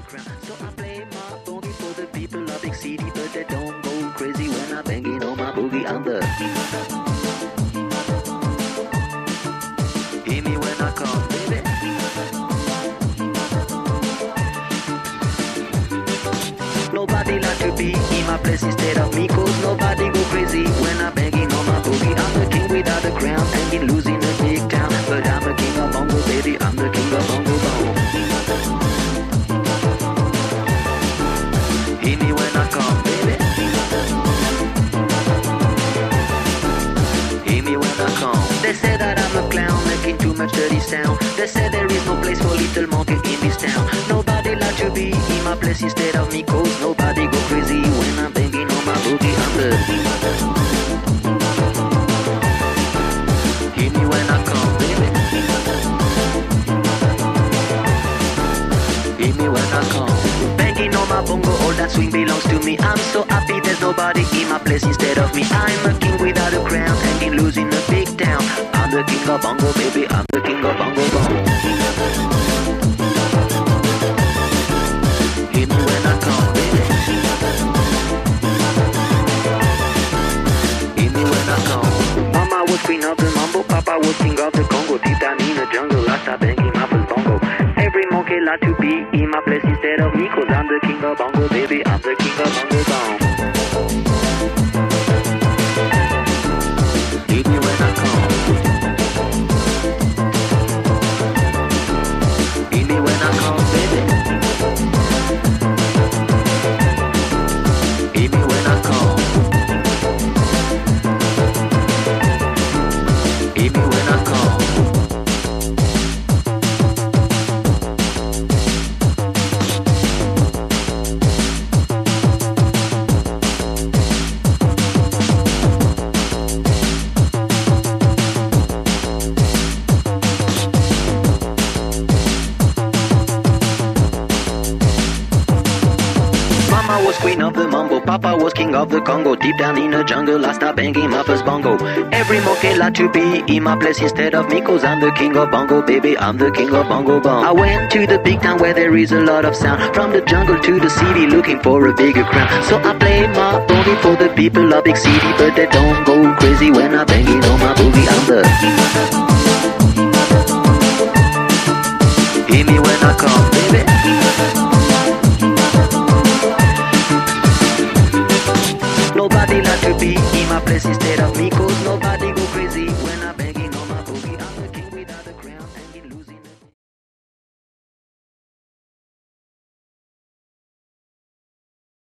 crown. So I play my boogie for the people of big city, but they don't go crazy when I banging on my boogie. I'm the hear me when I come, baby. Nobody like to be in my place instead of me, cause nobody go crazy when I banging on my boogie. I'm the king without a crown, hanging loose in a big town, but I'm the king of bongo, baby. I'm the king of bongo bongo. Hear me when I come, baby. Hear me when I come. They say that I'm a clown, making too much dirty sound. They say there is no place for little monkey in this town. Nobody like to be in my place instead of me, cause nobody go crazy when I'm banging on my boogie. I'm the hear me when I come, baby. Hear me when I come. Banging on my bongo, all that swing belongs to me. I'm so happy there's nobody in my place instead of me. I'm a king without a crown, hanging loose in a big town. I'm the king of bongo, baby. I'm the king of bongo bongo. Hear me when I come, baby. Hear me when I come. Mama was queen of the mambo, Papa was king of the Congo. Deep down in the jungle, I start banging my first bongo. Every monkey like to be in my place instead of me, cause I'm the king of bongo, baby. I'm the king of bongo bongo. Hear me when I come. Hear me when I come, baby. Hear me when I come. Hear me when I come. Mama was queen of the mambo, Papa was king of the Congo. Deep down in the jungle, I start banging my first bongo. Every monkey like to be in my place instead of me, cause I'm the king of bongo, baby. I'm the king of bongo bongo. I went to the big town where there is a lot of sound, from the jungle to the city, looking for a bigger crown. So I play my boogie for the people of big city, but they don't go crazy when I banging on my boogie. I'm the hear me when I come.